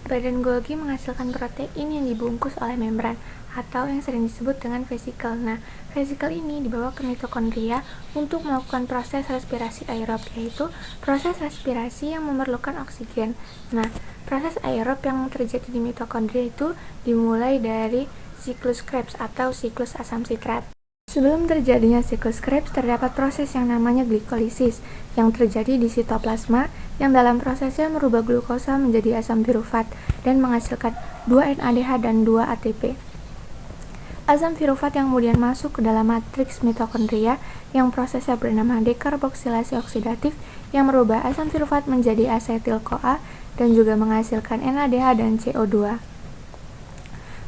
Badan Golgi menghasilkan protein yang dibungkus oleh membran, atau yang sering disebut dengan vesikel. Nah, vesikel ini dibawa ke mitokondria untuk melakukan proses respirasi aerob, yaitu proses respirasi yang memerlukan oksigen. Nah, proses aerob yang terjadi di mitokondria itu dimulai dari siklus Krebs atau siklus asam sitrat. Sebelum terjadinya siklus Krebs, terdapat proses yang namanya glikolisis yang terjadi di sitoplasma, yang dalam prosesnya merubah glukosa menjadi asam pirufat dan menghasilkan 2 NADH dan 2 ATP. Asam pirufat yang kemudian masuk ke dalam matriks mitokondria yang prosesnya bernama dekarboksilasi oksidatif yang merubah asam pirufat menjadi asetil-CoA dan juga menghasilkan NADH dan CO2.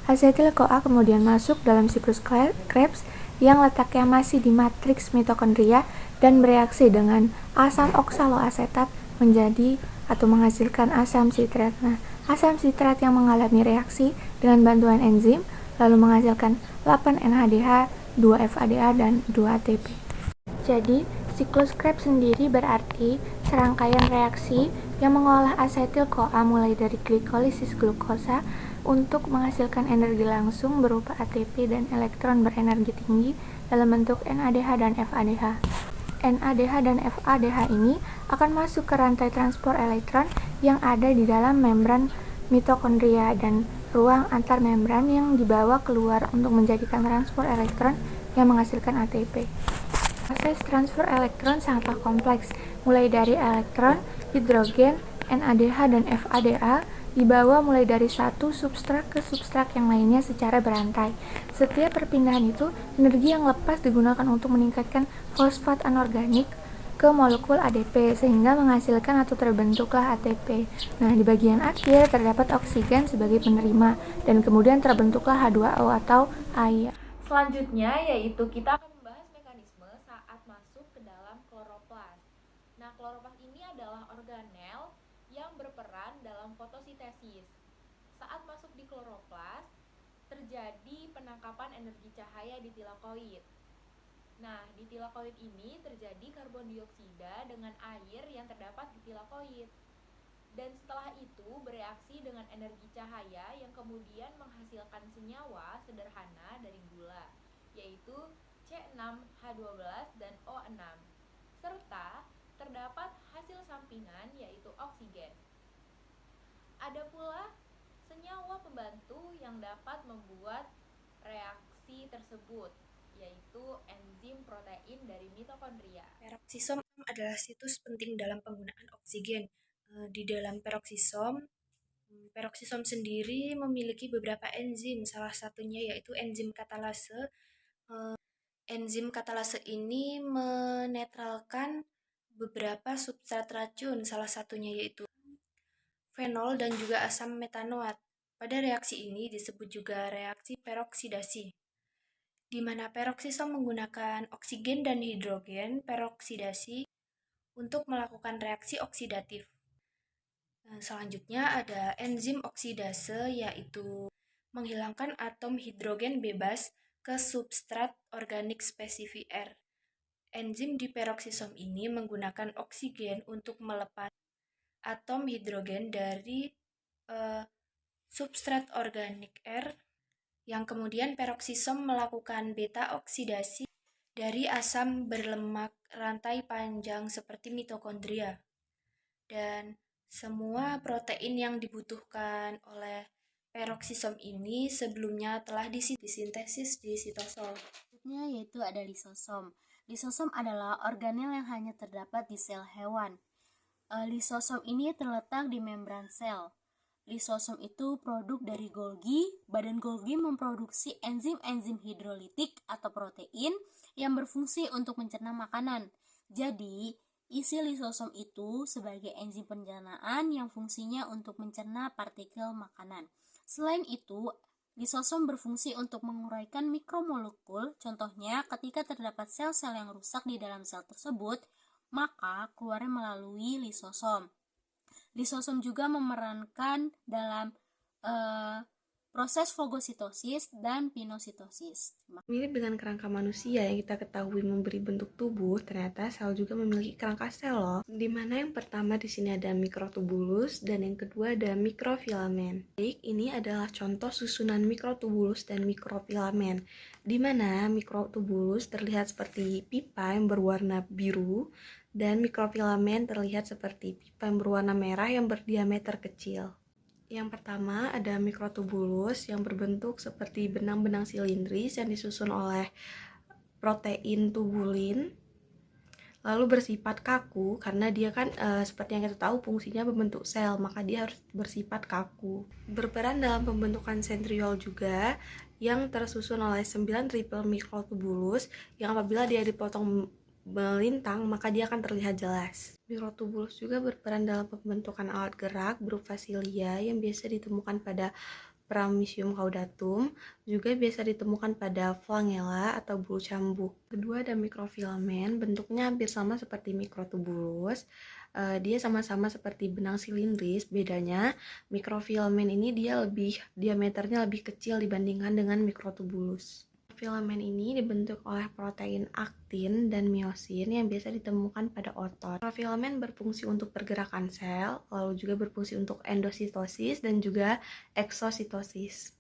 Asetil-CoA kemudian masuk dalam siklus Krebs yang letaknya masih di matriks mitokondria dan bereaksi dengan asam oksaloasetat menjadi atau menghasilkan asam sitrat. Nah, asam sitrat yang mengalami reaksi dengan bantuan enzim lalu menghasilkan 8 NADH, 2 FADH, dan 2 ATP. Jadi, siklus Krebs sendiri berarti serangkaian reaksi yang mengolah asetil-CoA mulai dari glikolisis glukosa untuk menghasilkan energi langsung berupa ATP dan elektron berenergi tinggi dalam bentuk NADH dan FADH. NADH dan FADH ini akan masuk ke rantai transport elektron yang ada di dalam membran mitokondria dan ruang antar membran yang dibawa keluar untuk menjadikan transport elektron yang menghasilkan ATP. Proses transfer elektron sangatlah kompleks, mulai dari elektron, hidrogen, NADH dan FADH dibawa mulai dari satu substrat ke substrat yang lainnya secara berantai. Setiap perpindahan itu, energi yang lepas digunakan untuk meningkatkan fosfat anorganik ke molekul ADP sehingga menghasilkan atau terbentuklah ATP. Nah, di bagian akhir terdapat oksigen sebagai penerima dan kemudian terbentuklah H2O atau air. Selanjutnya yaitu kita akan membahas mekanisme saat masuk ke dalam kloroplas. Nah, kloroplas ini adalah organel yang berperan dalam fotosintesis. Saat masuk di kloroplas, terjadi penangkapan energi cahaya di tilakoid. Nah, di tilakoid ini terjadi karbon dioksida dengan air yang terdapat di tilakoid. Dan setelah itu bereaksi dengan energi cahaya yang kemudian menghasilkan senyawa sederhana dari gula, yaitu C6H12 dan O6. Serta terdapat hasil sampingan yaitu oksigen. Ada pula senyawa pembantu yang dapat membuat reaksi tersebut, yaitu enzim protein dari mitokondria. Peroksisom adalah situs penting dalam penggunaan oksigen. Di dalam peroksisom sendiri memiliki beberapa enzim, salah satunya yaitu enzim katalase. Enzim katalase ini menetralkan beberapa substrat racun, salah satunya yaitu fenol dan juga asam metanoat. Pada reaksi ini disebut juga reaksi peroksidasi, di mana peroksisom menggunakan oksigen dan hidrogen peroksidasi untuk melakukan reaksi oksidatif. Selanjutnya ada enzim oksidase, yaitu menghilangkan atom hidrogen bebas ke substrat organik spesifik R. Enzim di peroksisom ini menggunakan oksigen untuk melepas atom hidrogen dari substrat organik R, yang kemudian peroksisom melakukan beta oksidasi dari asam berlemak rantai panjang seperti mitokondria. Dan semua protein yang dibutuhkan oleh peroksisom ini sebelumnya telah disintesis di sitosol. Selanjutnya yaitu ada lisosom. Lisosom adalah organel yang hanya terdapat di sel hewan. Lisosom ini terletak di membran sel. Lisosom itu produk dari Golgi. Badan Golgi memproduksi enzim-enzim hidrolitik atau protein yang berfungsi untuk mencerna makanan. Jadi, isi lisosom itu sebagai enzim pencernaan yang fungsinya untuk mencerna partikel makanan. Selain itu, lisosom berfungsi untuk menguraikan mikromolekul. Contohnya, ketika terdapat sel-sel yang rusak di dalam sel tersebut, maka keluarnya melalui lisosom. Lisosom juga memerankan dalam proses fagositosis, dan pinositosis. Mirip dengan kerangka manusia yang kita ketahui memberi bentuk tubuh, ternyata sel juga memiliki kerangka sel loh. Di mana yang pertama di sini ada mikrotubulus dan yang kedua ada mikrofilamen. Baik, ini adalah contoh susunan mikrotubulus dan mikrofilamen. Di mana mikrotubulus terlihat seperti pipa yang berwarna biru dan mikrofilamen terlihat seperti pipa yang berwarna merah yang berdiameter kecil. Yang pertama ada mikrotubulus yang berbentuk seperti benang-benang silindris yang disusun oleh protein tubulin, lalu bersifat kaku karena dia kan seperti yang kita tahu fungsinya membentuk sel, maka dia harus bersifat kaku. Berperan dalam pembentukan sentriol juga yang tersusun oleh 9 triple mikrotubulus yang apabila dia dipotong melintang maka dia akan terlihat jelas. Mikrotubulus juga berperan dalam pembentukan alat gerak berupa silia yang biasa ditemukan pada Paramecium caudatum, juga biasa ditemukan pada flagella atau bulu cambuk. Kedua ada mikrofilamen, bentuknya hampir sama seperti mikrotubulus. Dia sama-sama seperti benang silindris, bedanya mikrofilamen ini dia diameternya lebih kecil dibandingkan dengan mikrotubulus. Filamen ini dibentuk oleh protein aktin dan miosin yang biasa ditemukan pada otot. Filamen berfungsi untuk pergerakan sel, lalu juga berfungsi untuk endositosis dan juga eksositosis.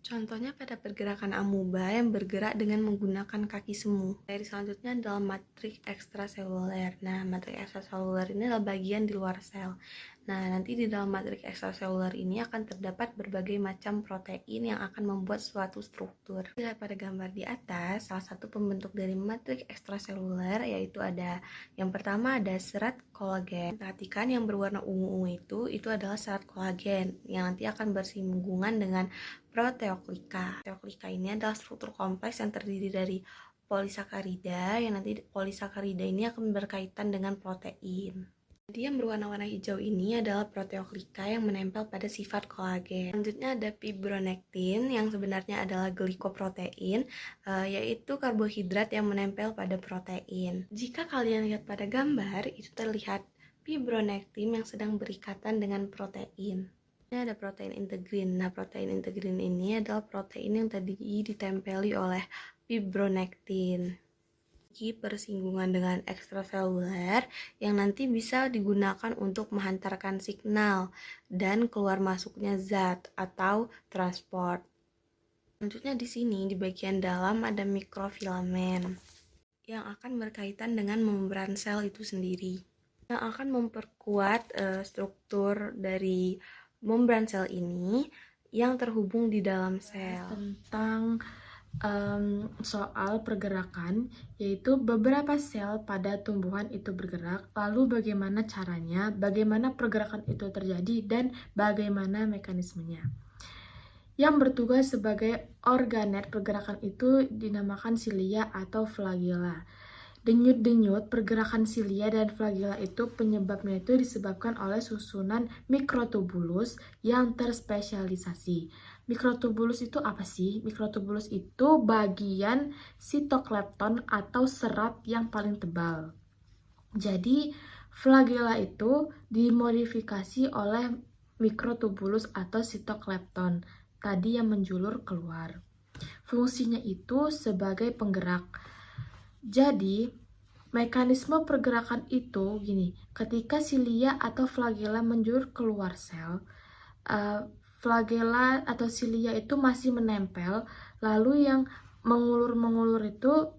Contohnya pada pergerakan amuba yang bergerak dengan menggunakan kaki semu. Dari selanjutnya adalah matriks ekstraseluler. Nah, matriks ekstraseluler ini adalah bagian di luar sel. Nah, nanti di dalam matriks ekstraseluler ini akan terdapat berbagai macam protein yang akan membuat suatu struktur. Lihat pada gambar di atas, salah satu pembentuk dari matriks ekstraseluler yaitu ada yang pertama ada serat kolagen. Perhatikan yang berwarna ungu-ungu itu adalah serat kolagen yang nanti akan bersinggungan dengan proteoklika. Proteoklika ini adalah struktur kompleks yang terdiri dari polisakarida yang nanti polisakarida ini akan berkaitan dengan protein. Jadi yang berwarna-warna hijau ini adalah proteoklika yang menempel pada sifat kolagen. Selanjutnya ada fibronektin yang sebenarnya adalah glikoprotein, yaitu karbohidrat yang menempel pada protein. Jika kalian lihat pada gambar, itu terlihat fibronektin yang sedang berikatan dengan protein. Ini ada protein integrin. Nah, protein integrin ini adalah protein yang tadi ditempeli oleh fibronektin. Bersinggungan dengan ekstraseluler yang nanti bisa digunakan untuk menghantarkan signal dan keluar masuknya zat atau transport. Selanjutnya di sini di bagian dalam ada mikrofilamen yang akan berkaitan dengan membran sel itu sendiri, yang akan memperkuat struktur dari membran sel ini yang terhubung di dalam sel. Tentang soal pergerakan, yaitu beberapa sel pada tumbuhan itu bergerak, lalu bagaimana caranya, bagaimana pergerakan itu terjadi, dan bagaimana mekanismenya. Yang bertugas sebagai organet pergerakan itu dinamakan silia atau flagella. Denyut-denyut pergerakan silia dan flagella itu penyebabnya itu disebabkan oleh susunan mikrotubulus yang terspesialisasi. Mikrotubulus itu apa sih? Mikrotubulus itu bagian sitoklepton atau serat yang paling tebal. Jadi flagella itu dimodifikasi oleh mikrotubulus atau sitoklepton tadi yang menjulur keluar. Fungsinya itu sebagai penggerak. Jadi mekanisme pergerakan itu gini, ketika silia atau flagella menjulur keluar sel, flagella atau silia itu masih menempel, lalu yang mengulur-mengulur itu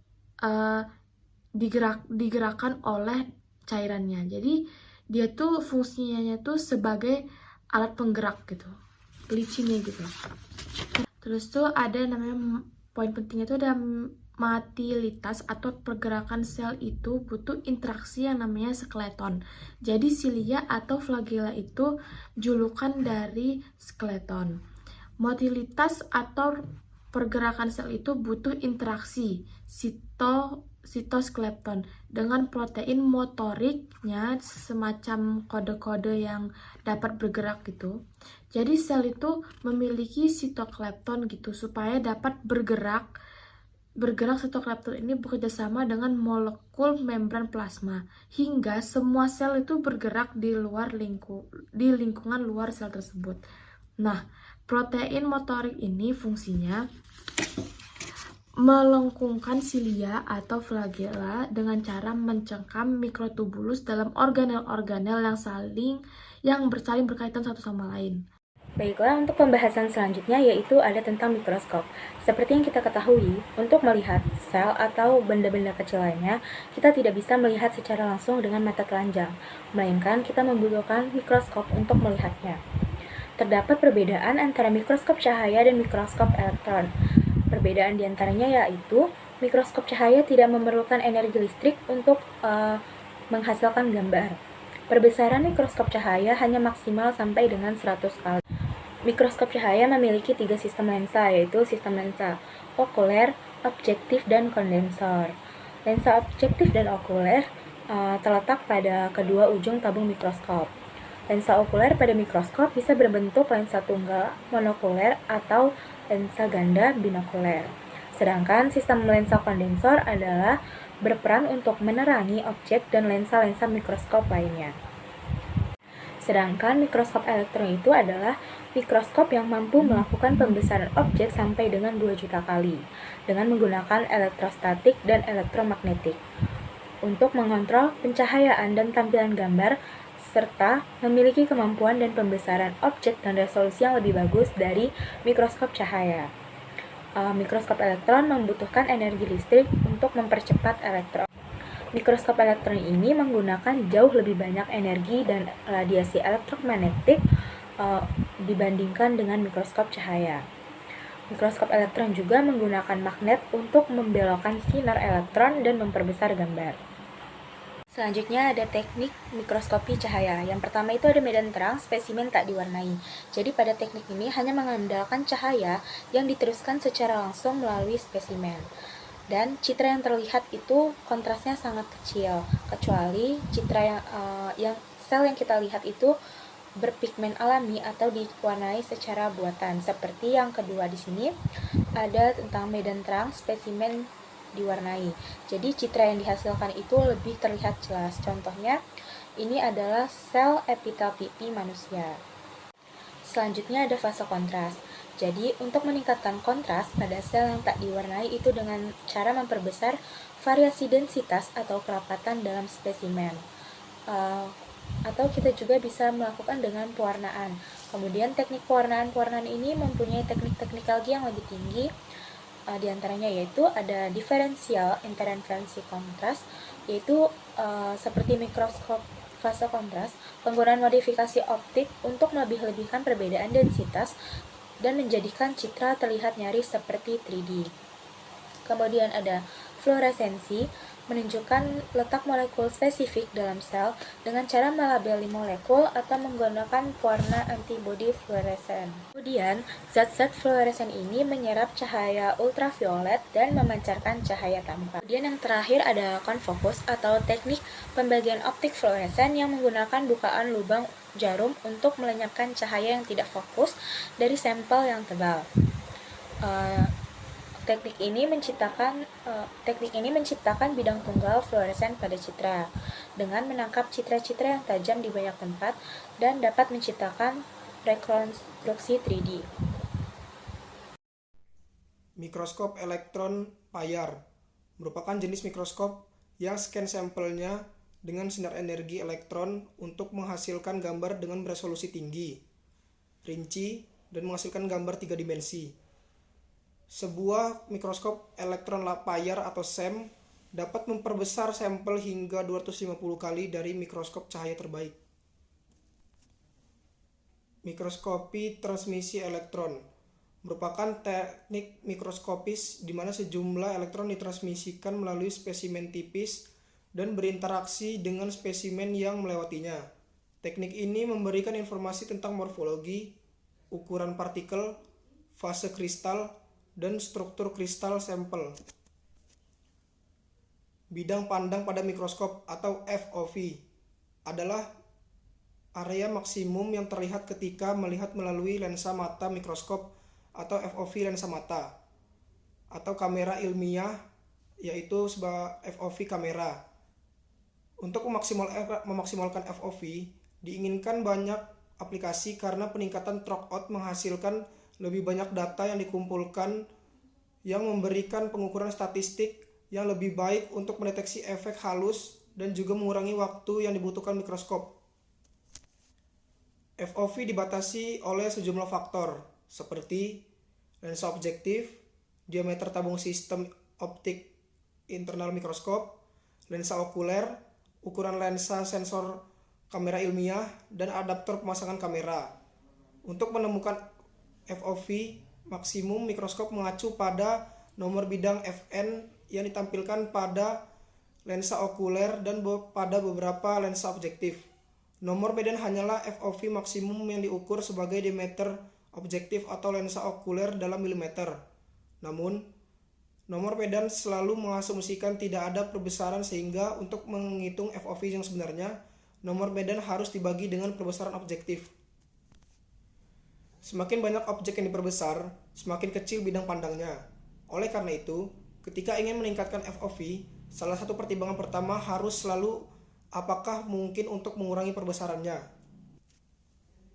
digerakkan oleh cairannya. Jadi dia tuh fungsinya tuh sebagai alat penggerak gitu, pelicinnya gitu. Terus tuh ada namanya poin pentingnya tuh ada motilitas atau pergerakan sel itu butuh interaksi yang namanya skeleton. Jadi silia atau flagella itu julukan dari skeleton. Motilitas atau pergerakan sel itu butuh interaksi sitoskeleton dengan protein motoriknya semacam kode-kode yang dapat bergerak gitu. Jadi sel itu memiliki sitoklepton gitu supaya dapat bergerak sitoklepton ini bekerjasama dengan molekul membran plasma hingga semua sel itu bergerak di lingkungan luar sel tersebut. Nah, protein motorik ini fungsinya melengkungkan silia atau flagella dengan cara mencengkam mikrotubulus dalam organel-organel yang bersaling berkaitan satu sama lain. Baiklah, untuk pembahasan selanjutnya yaitu ada tentang mikroskop. Seperti yang kita ketahui, untuk melihat sel atau benda-benda kecil lainnya, kita tidak bisa melihat secara langsung dengan mata telanjang, melainkan kita membutuhkan mikroskop untuk melihatnya. Terdapat perbedaan antara mikroskop cahaya dan mikroskop elektron. Perbedaan diantaranya yaitu mikroskop cahaya tidak memerlukan energi listrik untuk menghasilkan gambar. Perbesaran mikroskop cahaya hanya maksimal sampai dengan 100 kali. Mikroskop cahaya memiliki 3 sistem lensa, yaitu sistem lensa okuler, objektif, dan kondensor. Lensa objektif dan okuler terletak pada kedua ujung tabung mikroskop. Lensa okuler pada mikroskop bisa berbentuk lensa tunggal monokuler atau lensa ganda binokuler. Sedangkan sistem lensa kondensor adalah berperan untuk menerangi objek dan lensa-lensa mikroskop lainnya. Sedangkan mikroskop elektron itu adalah mikroskop yang mampu melakukan pembesaran objek sampai dengan 2 juta kali dengan menggunakan elektrostatik dan elektromagnetik untuk mengontrol pencahayaan dan tampilan gambar serta memiliki kemampuan dan pembesaran objek dan resolusi yang lebih bagus dari mikroskop cahaya. Mikroskop elektron membutuhkan energi listrik untuk mempercepat elektron. Mikroskop elektron ini menggunakan jauh lebih banyak energi dan radiasi elektromagnetik dibandingkan dengan mikroskop cahaya. Mikroskop elektron juga menggunakan magnet untuk membelokkan sinar elektron dan memperbesar gambar. Selanjutnya ada teknik mikroskopi cahaya. Yang pertama itu ada medan terang, spesimen tak diwarnai. Jadi pada teknik ini hanya mengandalkan cahaya yang diteruskan secara langsung melalui spesimen. Dan citra yang terlihat itu kontrasnya sangat kecil, kecuali citra yang sel yang kita lihat itu berpigmen alami atau diwarnai secara buatan. Seperti yang kedua di sini ada tentang medan terang, spesimen diwarnai. Jadi citra yang dihasilkan itu lebih terlihat jelas. Contohnya ini adalah sel epitel pipi manusia. Selanjutnya ada fase kontras. Jadi, untuk meningkatkan kontras pada sel yang tak diwarnai itu dengan cara memperbesar variasi densitas atau kerapatan dalam spesimen. Atau kita juga bisa melakukan dengan pewarnaan. Kemudian teknik pewarnaan ini mempunyai teknik-teknik lagi yang lebih tinggi. Di antaranya yaitu ada diferensial interferensi kontras, yaitu seperti mikroskop fase kontras, penggunaan modifikasi optik untuk melebih-lebihkan perbedaan densitas dan menjadikan citra terlihat nyaris seperti 3D. Kemudian ada fluoresensi, menunjukkan letak molekul spesifik dalam sel dengan cara melabeli molekul atau menggunakan pewarna antibodi fluoresen. Kemudian, zat-zat fluoresen ini menyerap cahaya ultraviolet dan memancarkan cahaya tanpa. Kemudian yang terakhir ada konfokus atau teknik pembagian optik fluoresen yang menggunakan bukaan lubang jarum untuk melenyapkan cahaya yang tidak fokus dari sampel yang tebal. Teknik ini menciptakan bidang tunggal fluoresen pada citra dengan menangkap citra-citra yang tajam di banyak tempat dan dapat menciptakan rekonstruksi 3D. Mikroskop elektron payar merupakan jenis mikroskop yang scan sampelnya dengan sinar energi elektron untuk menghasilkan gambar dengan resolusi tinggi, rinci, dan menghasilkan gambar 3 dimensi. Sebuah mikroskop elektron payar atau SEM dapat memperbesar sampel hingga 250 kali dari mikroskop cahaya terbaik. Mikroskopi transmisi elektron merupakan teknik mikroskopis di mana sejumlah elektron ditransmisikan melalui spesimen tipis dan berinteraksi dengan spesimen yang melewatinya. Teknik ini memberikan informasi tentang morfologi, ukuran partikel, fase kristal, dan struktur kristal sampel. Bidang pandang pada mikroskop atau FOV adalah area maksimum yang terlihat ketika melihat melalui lensa mata mikroskop atau FOV lensa mata, atau kamera ilmiah yaitu sebuah FOV kamera. Untuk memaksimalkan FOV, diinginkan banyak aplikasi karena peningkatan throughput menghasilkan lebih banyak data yang dikumpulkan yang memberikan pengukuran statistik yang lebih baik untuk mendeteksi efek halus dan juga mengurangi waktu yang dibutuhkan mikroskop. FOV dibatasi oleh sejumlah faktor seperti lensa objektif, diameter tabung sistem optik internal mikroskop, lensa okuler, ukuran lensa sensor kamera ilmiah, dan adaptor pemasangan kamera. Untuk menemukan FOV maksimum, mikroskop mengacu pada nomor bidang Fn yang ditampilkan pada lensa okuler dan pada beberapa lensa objektif. Nomor medan hanyalah FOV maksimum yang diukur sebagai diameter objektif atau lensa okuler dalam milimeter. Namun, nomor medan selalu mengasumsikan tidak ada perbesaran sehingga untuk menghitung FOV yang sebenarnya, nomor medan harus dibagi dengan perbesaran objektif. Semakin banyak objek yang diperbesar, semakin kecil bidang pandangnya. Oleh karena itu, ketika ingin meningkatkan FOV, salah satu pertimbangan pertama harus selalu apakah mungkin untuk mengurangi perbesarannya.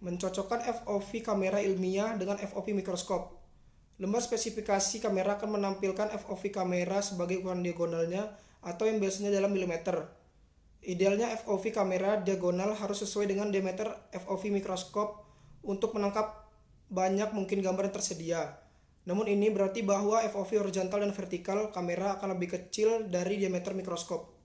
Mencocokkan FOV kamera ilmiah dengan FOV mikroskop. Lembar spesifikasi kamera akan menampilkan FOV kamera sebagai ukuran diagonalnya atau yang biasanya dalam milimeter. Idealnya FOV kamera diagonal harus sesuai dengan diameter FOV mikroskop untuk menangkap banyak mungkin gambar yang tersedia. Namun ini berarti bahwa FOV horizontal dan vertikal kamera akan lebih kecil dari diameter mikroskop.